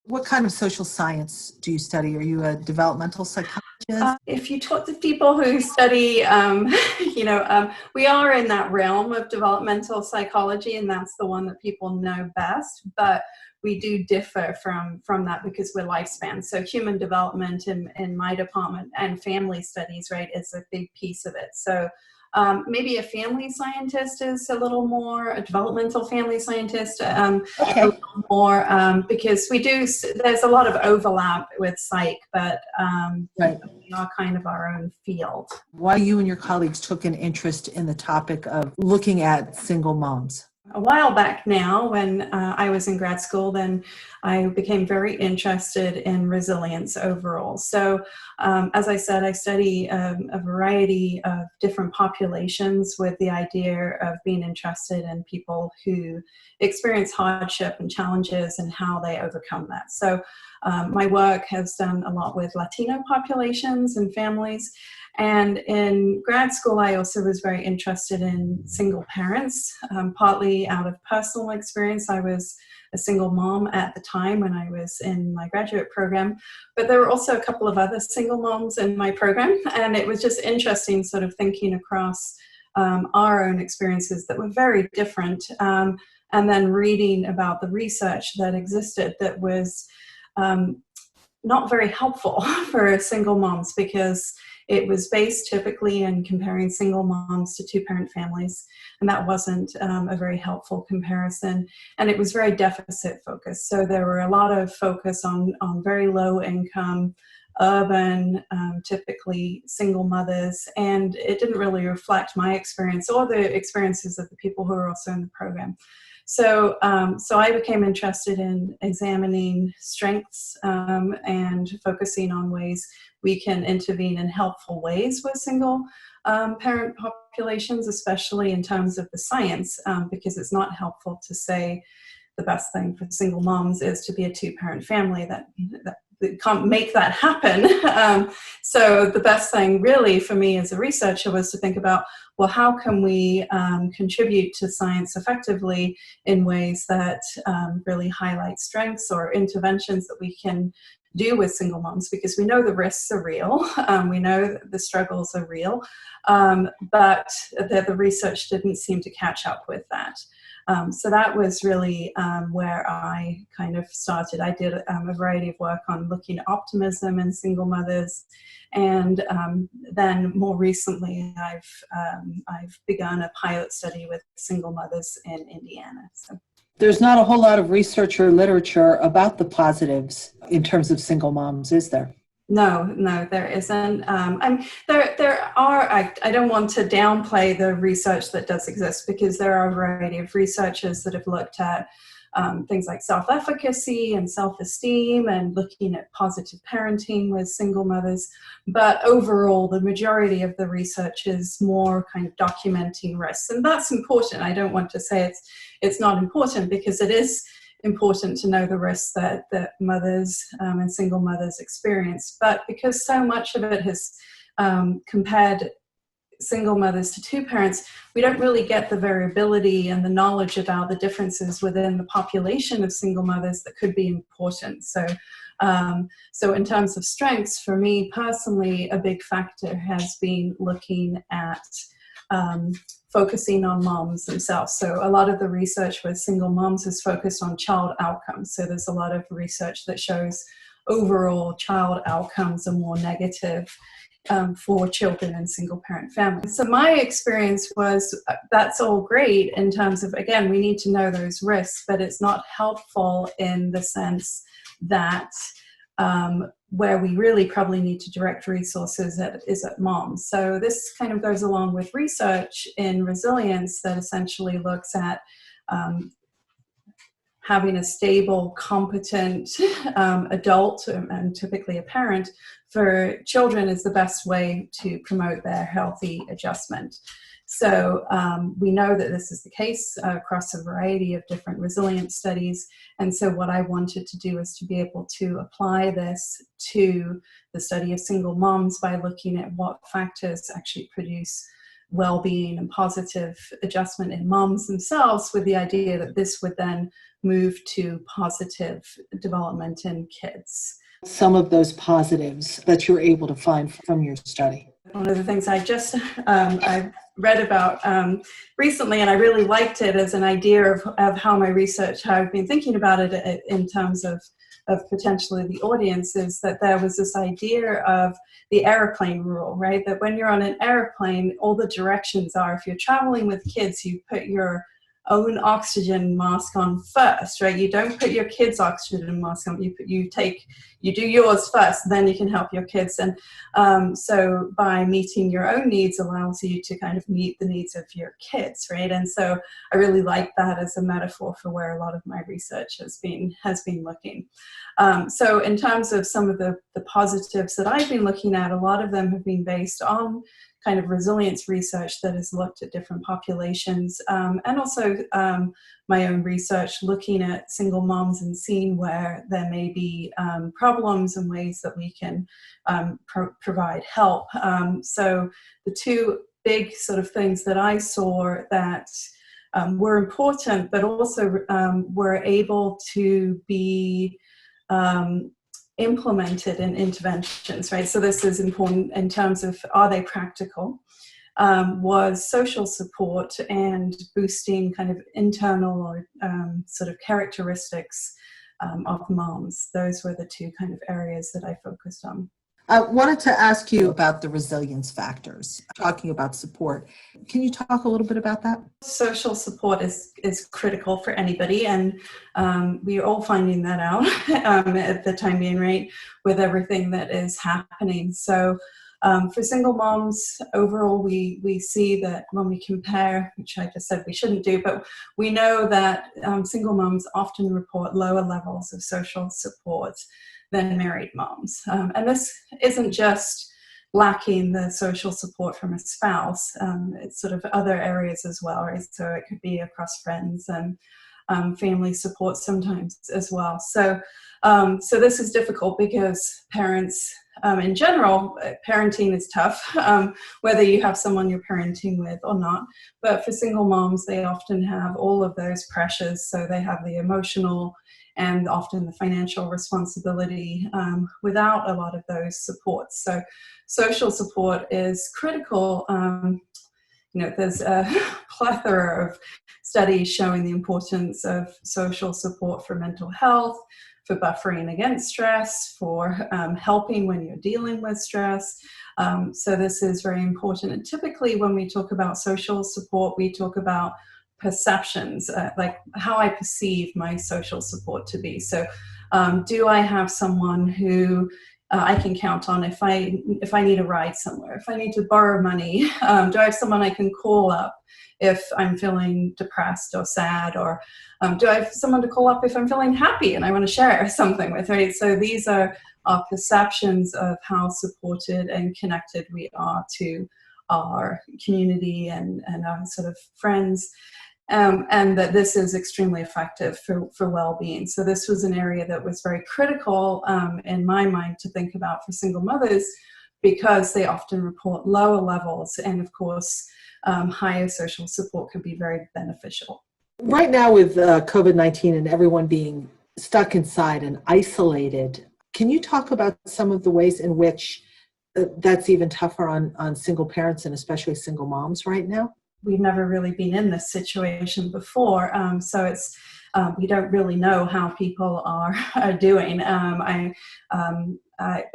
What kind of social science do you study? Are you a developmental psychologist? If you talk to people who study, we are in that realm of developmental psychology, and that's the one that people know best. But we do differ from that because we're lifespan. So human development in my department and family studies, right, is a big piece of it. So maybe a family scientist is a little more, a developmental family scientist, a little more, because there's a lot of overlap with psych, but Right. we are kind of our own field. Why you and your colleagues took an interest in the topic of looking at single moms? A while back now, when I was in grad school, then I became very interested in resilience overall. So, as I said, I study a variety of different populations with the idea of being interested in people who experience hardship and challenges and how they overcome that. So, my work has done a lot with Latino populations and families. And in grad school, I also was very interested in single parents, partly out of personal experience. I was a single mom at the time when I was in my graduate program, but there were also a couple of other single moms in my program. And it was just interesting sort of thinking across our own experiences that were very different, and then reading about the research that existed that was not very helpful for single moms, because it was based typically in comparing single moms to two-parent families, and that wasn't a very helpful comparison. And it was very deficit focused. So there were a lot of focus on very low income, urban, typically single mothers, and it didn't really reflect my experience or the experiences of the people who were also in the program. So I became interested in examining strengths and focusing on ways we can intervene in helpful ways with single parent populations, especially in terms of the science, because it's not helpful to say the best thing for single moms is to be a two-parent family. That can't make that happen. So the best thing really for me as a researcher was to think about, well, how can we contribute to science effectively in ways that really highlight strengths or interventions that we can do with single moms, because we know the risks are real, we know that the struggles are real, but the research didn't seem to catch up with that. So that was really where I kind of started. I did a variety of work on looking at optimism in single mothers, and then more recently I've begun a pilot study with single mothers in Indiana. So. There's not a whole lot of research or literature about the positives in terms of single moms, is there? No, there isn't. There are, I don't want to downplay the research that does exist, because there are a variety of researchers that have looked at things like self-efficacy and self-esteem and looking at positive parenting with single mothers. But overall, the majority of the research is more kind of documenting risks. And that's important. I don't want to say it's not important, because it is important to know the risks that mothers and single mothers experience. But because so much of it has compared single mothers to two parents, we don't really get the variability and the knowledge about the differences within the population of single mothers that could be important. So in terms of strengths, for me personally, a big factor has been looking at focusing on moms themselves. So a lot of the research with single moms is focused on child outcomes. So there's a lot of research that shows overall child outcomes are more negative for children in single parent families. So my experience was that's all great in terms of, again, we need to know those risks, but it's not helpful in the sense that where we really probably need to direct resources is at moms. So this kind of goes along with research in resilience that essentially looks at having a stable, competent adult, and typically a parent, for children is the best way to promote their healthy adjustment. So we know that this is the case across a variety of different resilience studies. And so what I wanted to do is to be able to apply this to the study of single moms by looking at what factors actually produce well-being and positive adjustment in moms themselves, with the idea that this would then move to positive development in kids. Some of those positives that you're able to find from your study. One of the things I read about recently, and I really liked it as an idea of how my research, how I've been thinking about it in terms of potentially the audience, is that there was this idea of the airplane rule, right? That when you're on an airplane, all the directions are, if you're traveling with kids, you put your own oxygen mask on first, right? You don't put your kids' oxygen mask on. You do yours first, then you can help your kids. And so by meeting your own needs allows you to kind of meet the needs of your kids, right? And so I really like that as a metaphor for where a lot of my research has been looking. So in terms of some of the positives that I've been looking at, a lot of them have been based on kind of resilience research that has looked at different populations, and also my own research looking at single moms and seeing where there may be problems and ways that we can provide help. So the two big sort of things that I saw that were important, but also were able to be implemented in interventions, right? So this is important in terms of, are they practical? Was social support and boosting kind of internal or sort of characteristics of moms. Those were the two kind of areas that I focused on. I wanted to ask you about the resilience factors, talking about support. Can you talk a little bit about that? Social support is critical for anybody, and we are all finding that out at the time being, right, with everything that is happening. So for single moms, overall, we see that when we compare, which I just said we shouldn't do, but we know that single moms often report lower levels of social support than married moms. And this isn't just lacking the social support from a spouse, it's sort of other areas as well, right? So it could be across friends and family support sometimes as well. So this is difficult because parents, in general, parenting is tough, whether you have someone you're parenting with or not. But for single moms, they often have all of those pressures. So they have the emotional and often the financial responsibility without a lot of those supports. So social support is critical. There's a plethora of studies showing the importance of social support for mental health, for buffering against stress, for helping when you're dealing with stress. So this is very important. And typically when we talk about social support, we talk about perceptions, like how I perceive my social support to be. So do I have someone who I can count on if I need a ride somewhere, if I need to borrow money? Do I have someone I can call up if I'm feeling depressed or sad? Or do I have someone to call up if I'm feeling happy and I want to share something with, right? So these are our perceptions of how supported and connected we are to our community and our sort of friends. And that this is extremely effective for well-being. So this was an area that was very critical in my mind to think about for single mothers, because they often report lower levels, and of course higher social support can be very beneficial. Right now with COVID-19 and everyone being stuck inside and isolated, can you talk about some of the ways in which that's even tougher on single parents and especially single moms right now? We've never really been in this situation before, so it's we don't really know how people are doing. But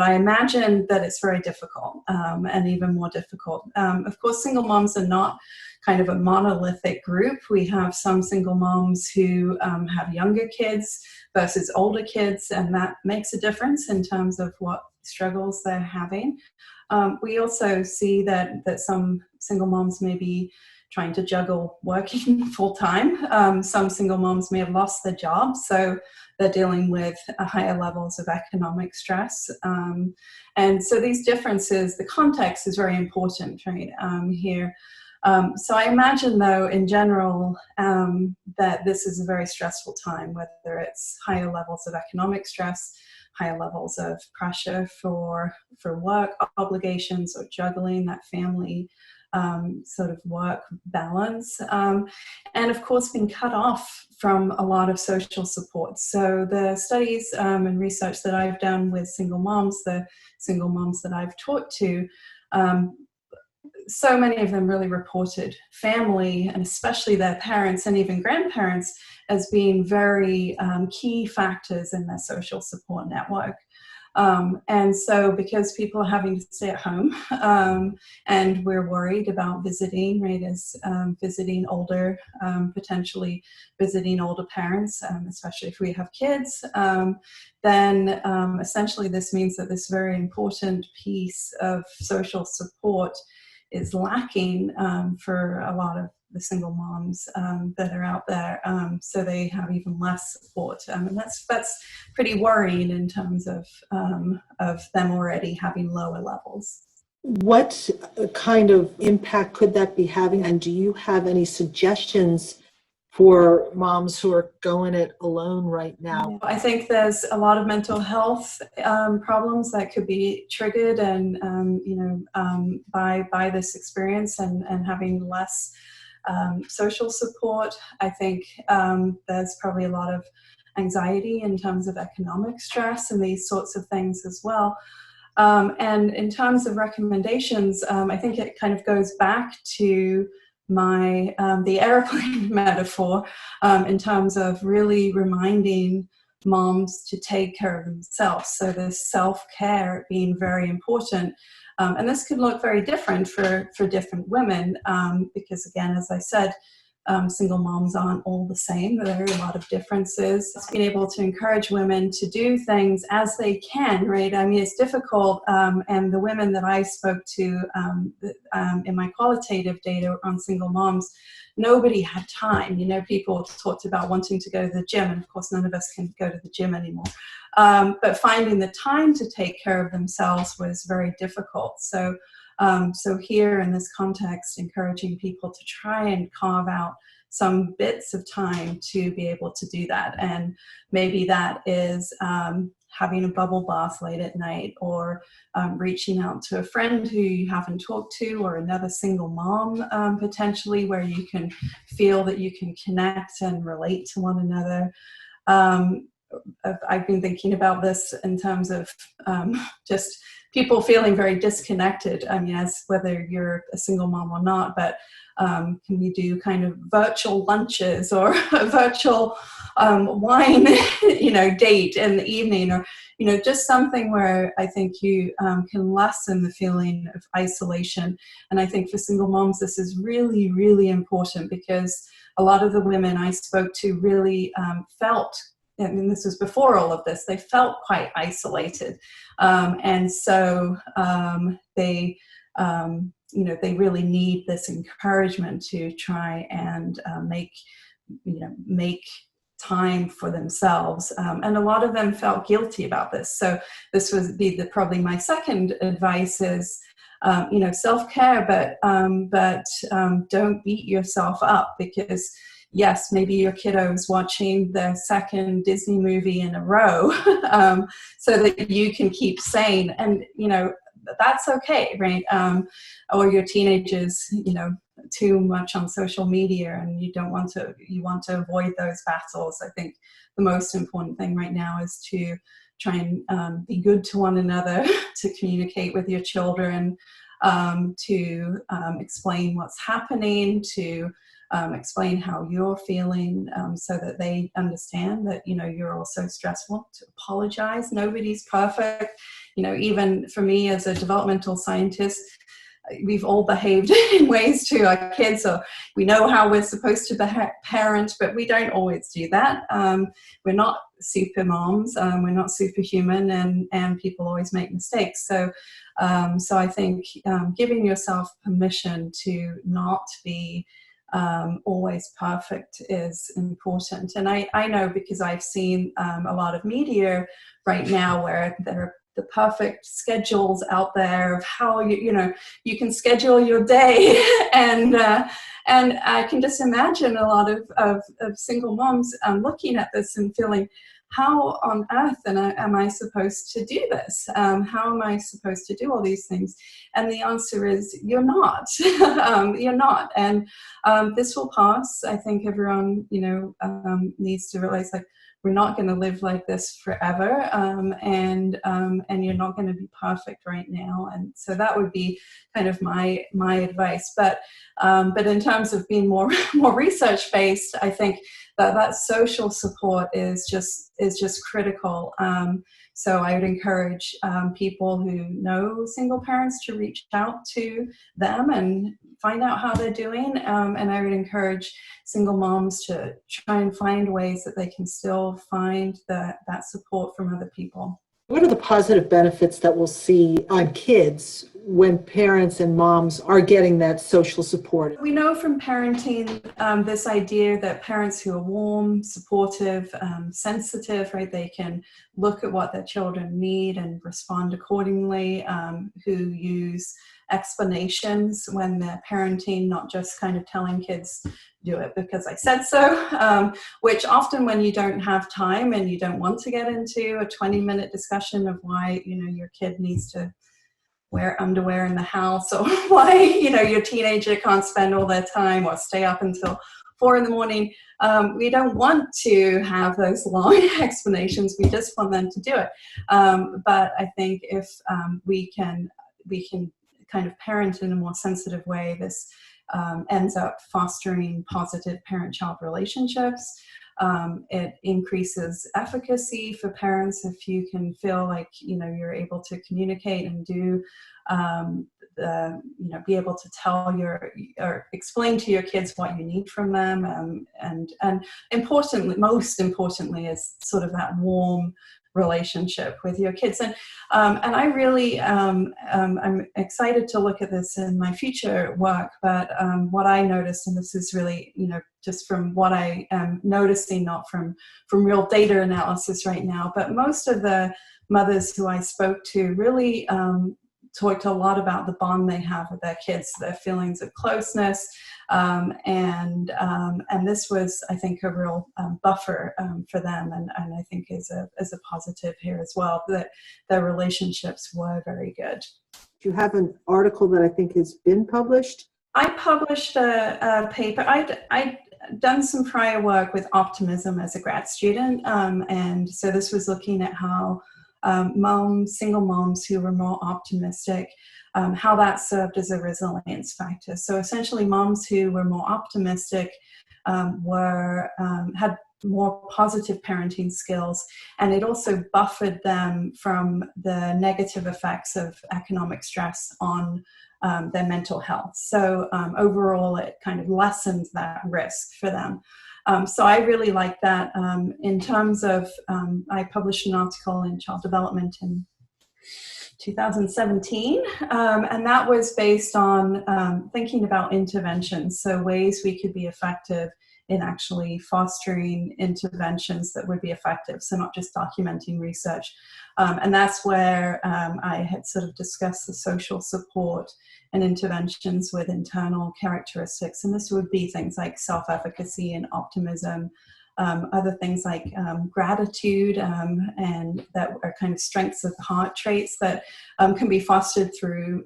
I imagine that it's very difficult, and even more difficult. Of course, single moms are not kind of a monolithic group. We have some single moms who have younger kids versus older kids, and that makes a difference in terms of what struggles they're having. We also see that some single moms may be trying to juggle working full time. Some single moms may have lost their jobs, so they're dealing with higher levels of economic stress. And so these differences, the context is very important, right, here. So I imagine, though, in general, that this is a very stressful time, whether it's higher levels of economic stress, higher levels of pressure for work obligations, or juggling that family sort of work balance, and of course being cut off from a lot of social support. So the studies and research that I've done with single moms, the single moms that I've taught to, so many of them really reported family, and especially their parents and even grandparents, as being very key factors in their social support network. And so because people are having to stay at home, and we're worried about visiting, right, as visiting older, potentially visiting older parents, especially if we have kids, then essentially this means that this very important piece of social support is lacking for a lot of the single moms that are out there, so they have even less support, and that's pretty worrying in terms of them already having lower levels. What kind of impact could that be having, and do you have any suggestions for moms who are going it alone right now? I think there's a lot of mental health problems that could be triggered, and by this experience and having less social support. I think there's probably a lot of anxiety in terms of economic stress and these sorts of things as well. And in terms of recommendations, I think it kind of goes back to my the airplane metaphor, in terms of really reminding moms to take care of themselves. So this self-care being very important. And this could look very different for different women, because again, as I said, single moms aren't all the same. There are a lot of differences. Being able to encourage women to do things as they can, right? I mean, it's difficult, and the women that I spoke to in my qualitative data on single moms, nobody had time. You know, people talked about wanting to go to the gym, and of course none of us can go to the gym anymore. But finding the time to take care of themselves was very difficult. So here in this context, encouraging people to try and carve out some bits of time to be able to do that. And maybe that is having a bubble bath late at night, or reaching out to a friend who you haven't talked to, or another single mom, potentially, where you can feel that you can connect and relate to one another. I've been thinking about this in terms of just people feeling very disconnected. I mean, as whether you're a single mom or not, but can you do kind of virtual lunches or a virtual wine, date in the evening, or, just something where I think you can lessen the feeling of isolation. And I think for single moms, this is really, really important, because a lot of the women I spoke to really felt, I mean, this was before all of this, they felt quite isolated. And so they really need this encouragement to try and make time for themselves. And a lot of them felt guilty about this. So this would be probably my second advice is, self-care, but don't beat yourself up, because yes, maybe your kiddo is watching the second Disney movie in a row, so that you can keep sane, and that's okay, right? Or your teenagers, too much on social media, and you want to avoid those battles. I think the most important thing right now is to try and be good to one another, to communicate with your children, to explain what's happening, to explain how you're feeling, so that they understand that you're also stressful. To apologize. Nobody's perfect. Even for me as a developmental scientist, we've all behaved in ways to our kids, or we know how we're supposed to parent, but we don't always do that. We're not super moms, we're not superhuman, and people always make mistakes. So I think giving yourself permission to not be always perfect is important. And I know, because I've seen a lot of media right now where there are the perfect schedules out there of how you can schedule your day, and I can just imagine a lot of single moms looking at this and feeling, how on earth am I supposed to do this? How am I supposed to do all these things? And the answer is, you're not. You're not. And this will pass. I think everyone, needs to realize, like, we're not going to live like this forever, and you're not going to be perfect right now. And so that would be kind of my advice. But in terms of being more research based, I think that social support is just critical. So I would encourage people who know single parents to reach out to them and find out how they're doing. And I would encourage single moms to try and find ways that they can still find that support from other people. What are the positive benefits that we'll see on kids when parents and moms are getting that social support? We know from parenting this idea that parents who are warm, supportive, sensitive, right, they can look at what their children need and respond accordingly, who use explanations when they're parenting, not just kind of telling kids, do it because I said so, which often when you don't have time and you don't want to get into a 20-minute discussion of why, your kid needs to wear underwear in the house, or why, your teenager can't spend all their time or stay up until 4 a.m. We don't want to have those long explanations. We just want them to do it. But I think if we can kind of parent in a more sensitive way, this ends up fostering positive parent-child relationships. It increases efficacy for parents if you can feel like you're able to communicate and do be able to tell or explain to your kids what you need from them, and importantly, most importantly, is sort of that warm relationship with your kids. And I really I'm excited to look at this in my future work. But what I noticed, and this is really just from what I am noticing, not from real data analysis right now, but most of the mothers who I spoke to really talked a lot about the bond they have with their kids, their feelings of closeness, and this was, I think, a real buffer for them, and I think is a positive here as well, that their relationships were very good. You have an article that I think has been published. I published a paper. I'd done some prior work with optimism as a grad student, and so this was looking at how single moms who were more optimistic, how that served as a resilience factor. So essentially, moms who were more optimistic had more positive parenting skills, and it also buffered them from the negative effects of economic stress on their mental health. So overall, it kind of lessened that risk for them. So I really like that. In terms of, I published an article in Child Development in 2017, and that was based on thinking about interventions, so ways we could be effective in actually fostering interventions that would be effective, so not just documenting research. And that's where I had sort of discussed the social support and interventions with internal characteristics. And this would be things like self-efficacy and optimism, other things like gratitude, and that are kind of strengths of the heart traits that can be fostered through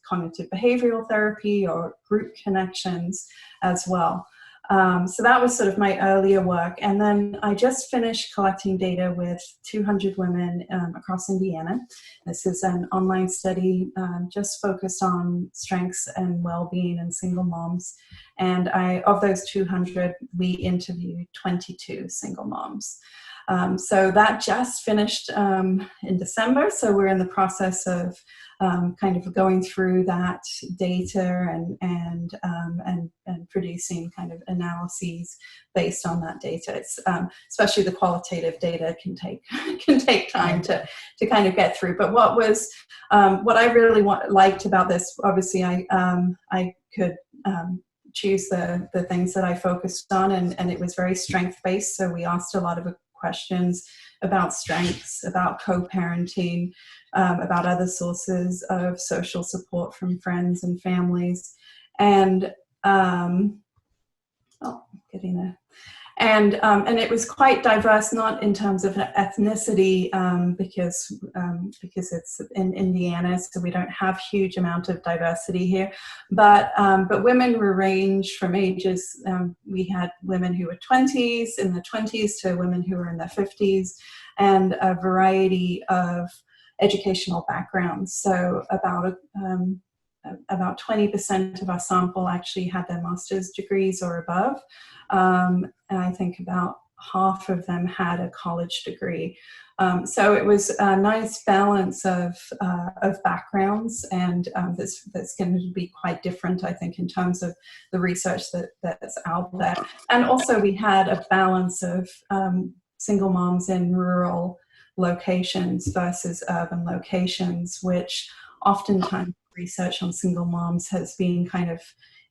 cognitive behavioral therapy or group connections as well. So that was sort of my earlier work. And then I just finished collecting data with 200 women across Indiana. This is an online study just focused on strengths and well-being in single moms. And of those 200, we interviewed 22 single moms. So that just finished in December. So we're in the process of kind of going through that data and producing kind of analyses based on that data. It's especially the qualitative data can take time to kind of get through. But what I really liked about this, obviously I could choose the things that I focused on, and it was very strength based. So we asked a lot of questions about strengths, about co-parenting, about other sources of social support from friends and families. And Oh, getting there. And it was quite diverse, not in terms of ethnicity, because it's in Indiana, so we don't have huge amount of diversity here. But women were ranged from ages. We had women who were in the 20s to women who were in their 50s, and a variety of educational backgrounds. So about 20% of our sample actually had their master's degrees or above. And I think about half of them had a college degree. So it was a nice balance of backgrounds, and that's going to be quite different, I think, in terms of the research that's out there. And also we had a balance of single moms in rural locations versus urban locations, which oftentimes research on single moms has been kind of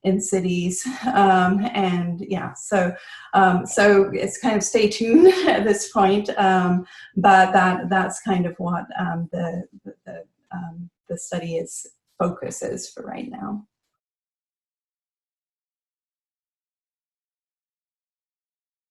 in cities, and yeah, so it's kind of stay tuned at this point, but that's kind of what the study focuses for right now.